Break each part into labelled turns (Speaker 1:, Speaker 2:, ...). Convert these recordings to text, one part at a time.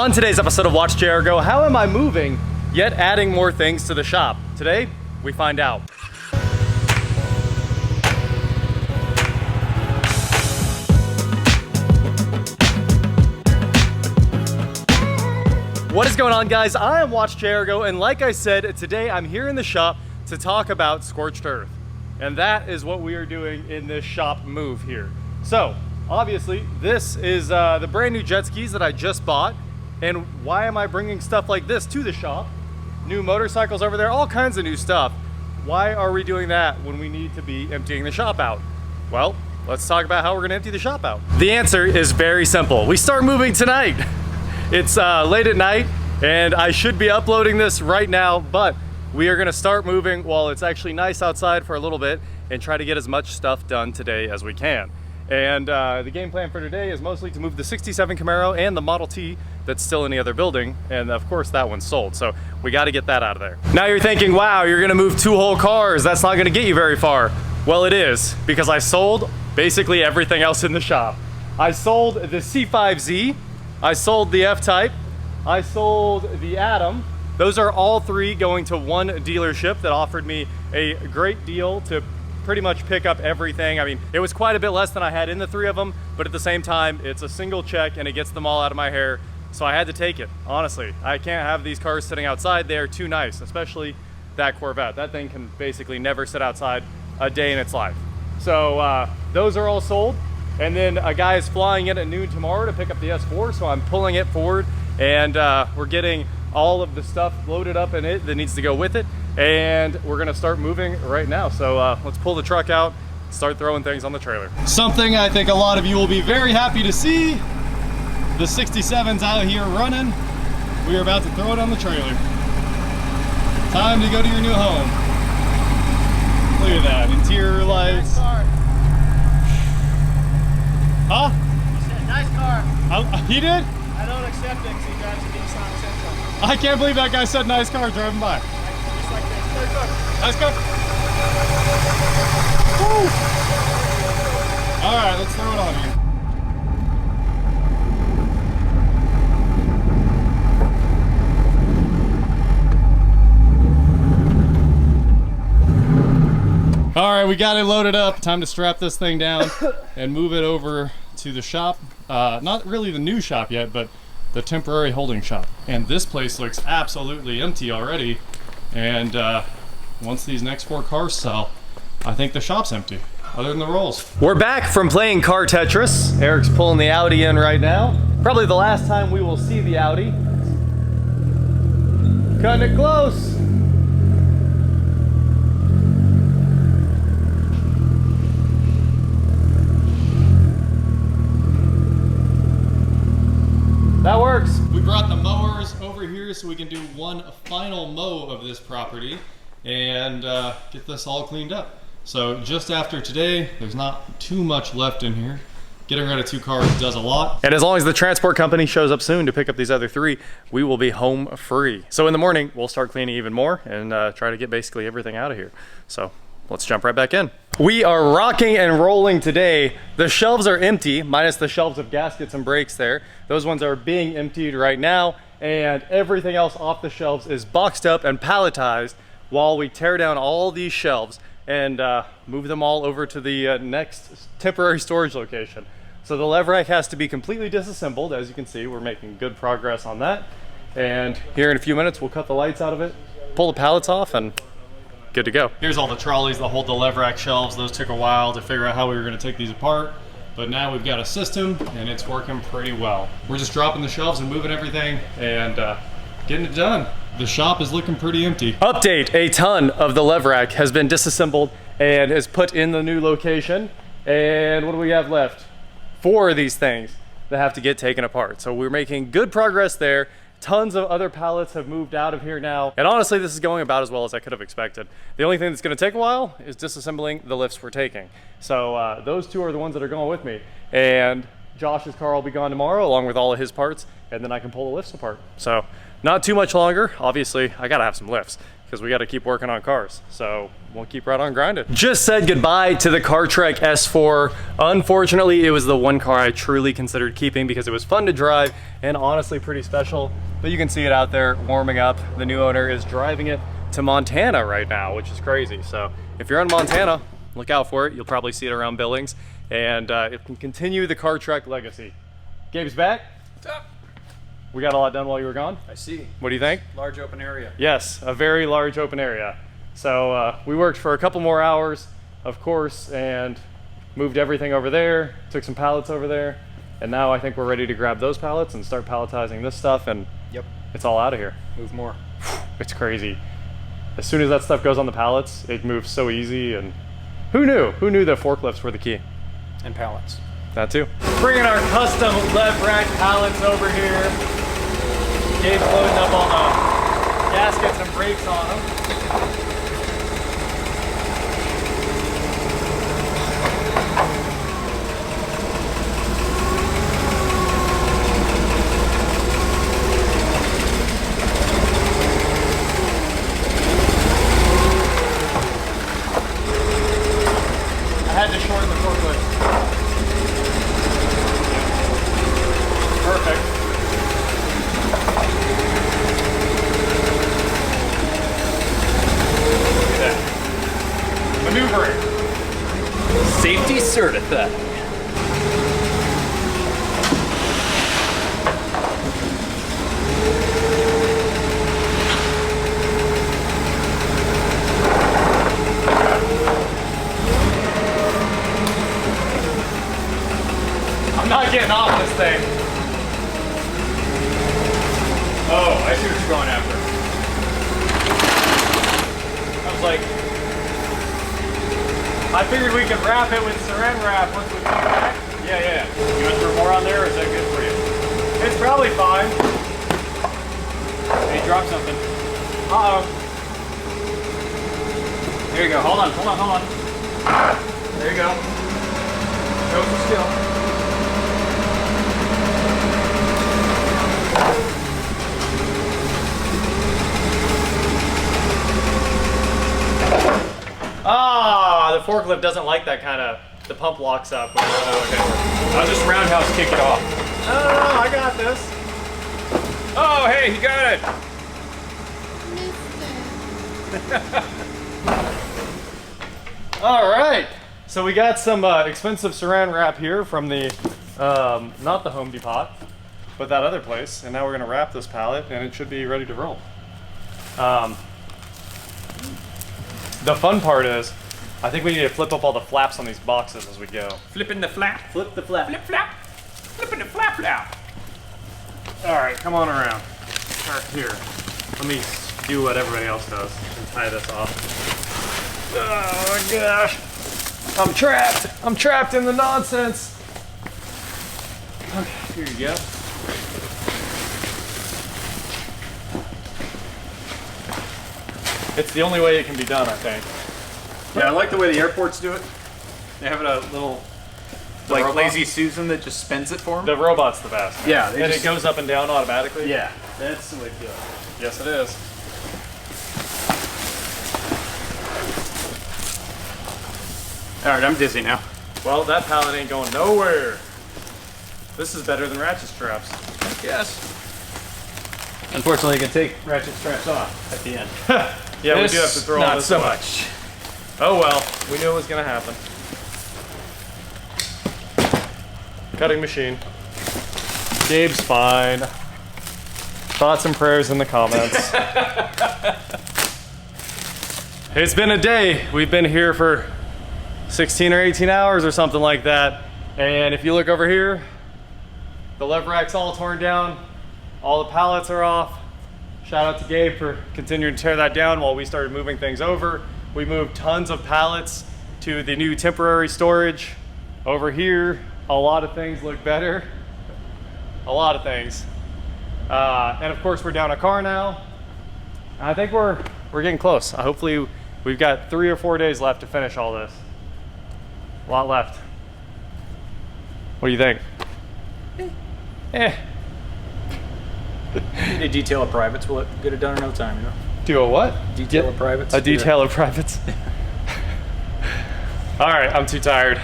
Speaker 1: On today's episode of WatchJRGo, how am I moving, yet adding more things to the shop? Today, we find out. What is going on, guys? I am WatchJRGo, and like I said, today I'm here in the shop to talk about scorched earth. And that is what we are doing in this shop move here. So, obviously, this is the brand new jet skis that I just bought. And why am I bringing stuff like this to the shop? New motorcycles over there, all kinds of new stuff. Why are we doing that when we need to be emptying the shop out? Well, let's talk about how we're gonna empty the shop out. The answer is very simple. We start moving tonight. It's late at night and I should be uploading this right now, but we are gonna start moving while it's actually nice outside for a little bit and try to get as much stuff done today as we can. And the game plan for today is mostly to move the 67 Camaro and the Model T that's still in the other building, and of course that one's sold, so we got to get that out of there. Now you're thinking, wow, you're gonna move 2 whole cars, that's not gonna get you very far. Well, it is, because I sold basically everything else in the shop. I sold the C5Z, I sold the F-Type, I sold the Atom. Those are all 3 going to one dealership that offered me a great deal to pretty much pick up everything. I mean, it was quite a bit less than I had in the 3 of them, but at the same time, it's a single check and it gets them all out of my hair. So I had to take it, honestly. I can't have these cars sitting outside. They are too nice, especially that Corvette. That thing can basically never sit outside a day in its life. So those are all sold. And then a guy is flying in at noon tomorrow to pick up the S4, so I'm pulling it forward and we're getting all of the stuff loaded up in it that needs to go with it. And we're gonna start moving right now. So let's pull the truck out, start throwing things on the trailer. Something I think a lot of you will be very happy to see. The 67's out here running. We are about to throw it on the trailer. Time to go to your new home. Look at that, interior lights.
Speaker 2: Nice car.
Speaker 1: Huh?
Speaker 2: He said, nice car.
Speaker 1: He did?
Speaker 2: I don't accept it because he drives a Nissan Sentra.
Speaker 1: I can't believe that guy said nice car driving by.
Speaker 2: Just like this. Third car.
Speaker 1: Nice car. Woo! All right, let's throw it on here. All right, we got it loaded up. Time to strap this thing down and move it over to the shop. Not really the new shop yet, but the temporary holding shop. And this place looks absolutely empty already. And once these next 4 cars sell, I think the shop's empty, other than the rolls. We're back from playing car Tetris. Eric's pulling the Audi in right now. Probably the last time we will see the Audi. Cutting it close. That works. We brought the mowers over here so we can do one final mow of this property and get this all cleaned up. So just after today, there's not too much left in here. Getting rid of 2 cars does a lot. And as long as the transport company shows up soon to pick up these other 3, we will be home free. So in the morning, we'll start cleaning even more and try to get basically everything out of here. So let's jump right back in. We are rocking and rolling today. The shelves are empty, minus the shelves of gaskets and brakes there. Those ones are being emptied right now, and everything else off the shelves is boxed up and palletized while we tear down all these shelves and move them all over to the next temporary storage location. So the lever rack has to be completely disassembled. As you can see, we're making good progress on that. And here in a few minutes, we'll cut the lights out of it, pull the pallets off, and good to go. Here's all the trolleys that hold the lever rack shelves. Those took a while to figure out how we were gonna take these apart, but now we've got a system and it's working pretty well. We're just dropping the shelves and moving everything and getting it done. The shop is looking pretty empty. Update, a ton of the lever rack has been disassembled and is put in the new location. And what do we have left? 4 of these things that have to get taken apart. So we're making good progress there. Tons of other pallets have moved out of here now. And honestly, this is going about as well as I could have expected. The only thing that's gonna take a while is disassembling the lifts we're taking. So those 2 are the ones that are going with me. And Josh's car will be gone tomorrow along with all of his parts, and then I can pull the lifts apart. So not too much longer. Obviously, I gotta have some lifts. because we got to keep working on cars. So we'll keep right on grinding. Just said goodbye to the CarTrek S4. Unfortunately, it was the one car I truly considered keeping because it was fun to drive and honestly pretty special. But you can see it out there warming up. The new owner is driving it to Montana right now, which is crazy. So if you're in Montana, look out for it. You'll probably see it around Billings, and it can continue the CarTrek legacy. Gabe's back.
Speaker 3: What's up?
Speaker 1: We got a lot done while you were gone.
Speaker 3: I see.
Speaker 1: What do you think?
Speaker 3: Large open area.
Speaker 1: Yes, a very large open area. So we worked for a couple more hours, of course, and moved everything over there, took some pallets over there, and now I think we're ready to grab those pallets and start palletizing this stuff, and
Speaker 3: Yep.
Speaker 1: it's all out of here.
Speaker 3: Move more.
Speaker 1: It's crazy. As soon as that stuff goes on the pallets, it moves so easy, and who knew? Who knew that forklifts were the key?
Speaker 3: And pallets.
Speaker 1: That too. Bringing our custom lev rack pallets over here. Gabe's loading up all the gaskets and brakes on them. I had to shorten the forklift. Perfect. Look at that. Maneuvering.
Speaker 3: Safety certified.
Speaker 1: I'm not getting off this thing. Oh, I see what you're going after. I was like, I figured we could wrap it with saran wrap once we come back. Yeah. You want to throw more on there, or is that good for you? It's probably fine.
Speaker 3: Hey, drop something.
Speaker 1: Uh-oh.
Speaker 3: There you go. Hold on.
Speaker 1: There you go.
Speaker 3: Show some skill.
Speaker 1: Ah, the forklift doesn't like that kind of, the pump locks up.
Speaker 3: I'll just roundhouse kick it off.
Speaker 1: Oh, I got this.
Speaker 3: Oh, hey, he got it.
Speaker 1: All right, so we got some expensive saran wrap here from the, not the Home Depot, but that other place. And now we're gonna wrap this pallet and it should be ready to roll. The fun part is, I think we need to flip up all the flaps on these boxes as we go.
Speaker 3: Flipping the flap.
Speaker 1: Flip the flap.
Speaker 3: Flip flap. Flipping the flap flap.
Speaker 1: All right, come on around. Start here. Let me do what everybody else does and tie this off. Oh my gosh. I'm trapped. I'm trapped in the nonsense. Okay, here you go. It's the only way it can be done, I think.
Speaker 3: Yeah, I like the way the airports do it. They have a little, like
Speaker 1: robot?
Speaker 3: Lazy Susan that just spins it for them.
Speaker 1: The robot's the best. Man.
Speaker 3: Yeah,
Speaker 1: and
Speaker 3: they
Speaker 1: it
Speaker 3: just-
Speaker 1: goes up and down automatically.
Speaker 3: Yeah, that's the way to do it.
Speaker 1: Yes, it is.
Speaker 3: All right, I'm dizzy now.
Speaker 1: Well, that pallet ain't going nowhere. This is better than ratchet straps.
Speaker 3: Yes.
Speaker 1: Unfortunately, you can take ratchet straps off at the end. Yeah, we do have to throw all
Speaker 3: not
Speaker 1: this
Speaker 3: so
Speaker 1: away.
Speaker 3: much.
Speaker 1: Oh well, we knew it was gonna happen. Cutting machine. Gabe's fine. Thoughts and prayers in the comments. It's been a day. We've been here for 16 or 18 hours or something like that. And if you look over here, the lever rack's all torn down. All the pallets are off. Shout out to Gabe for continuing to tear that down while we started moving things over. We moved tons of pallets to the new temporary storage. Over here, a lot of things look better. A lot of things. And of course, we're down a car now. I think we're getting close. Hopefully, we've got 3 or 4 days left to finish all this. A lot left. What do you think?
Speaker 3: Need to detail a privates. We'll get it done in no time, you know?
Speaker 1: Do a what?
Speaker 3: Detail of privates.
Speaker 1: A detail of privates. All right, I'm too tired.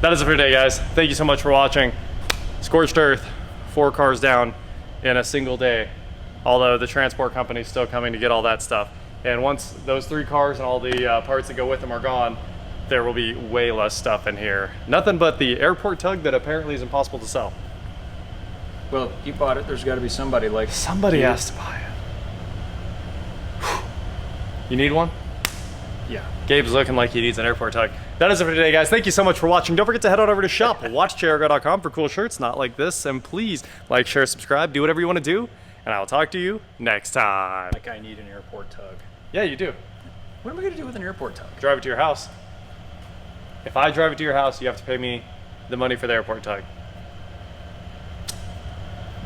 Speaker 1: That is it for today, guys. Thank you so much for watching. Scorched Earth, 4 cars down in a single day. Although the transport company's still coming to get all that stuff. And once those 3 cars and all the parts that go with them are gone, there will be way less stuff in here. Nothing but the airport tug that apparently is impossible to sell.
Speaker 3: Well, you bought it. There's got to be somebody like
Speaker 1: Somebody has to buy it. You need one?
Speaker 3: Yeah.
Speaker 1: Gabe's looking like he needs an airport tug. That is it for today, guys. Thank you so much for watching. Don't forget to head on over to shop, WatchJRGo.com for cool shirts, not like this. And please like, share, subscribe, do whatever you want to do. And I will talk to you next time.
Speaker 3: Like I need an airport tug.
Speaker 1: Yeah, you do.
Speaker 3: What am I going to do with an airport tug?
Speaker 1: Drive it to your house. If I drive it to your house, you have to pay me the money for the airport tug.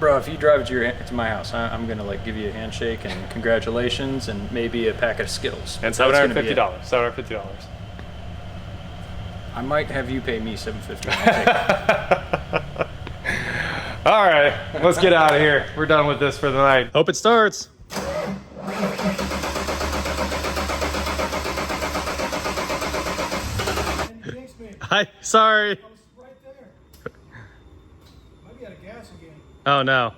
Speaker 3: Bro, if you drive it to my house, I'm going to like give you a handshake and congratulations and maybe a packet of Skittles.
Speaker 1: And
Speaker 3: That's gonna be it.
Speaker 1: $750. $750.
Speaker 3: I might have you pay me $750.
Speaker 1: All right, let's get out of here. We're done with this for the night. Hope it starts. Hi, sorry.
Speaker 2: Right there. Maybe out of gas again.
Speaker 1: Oh no.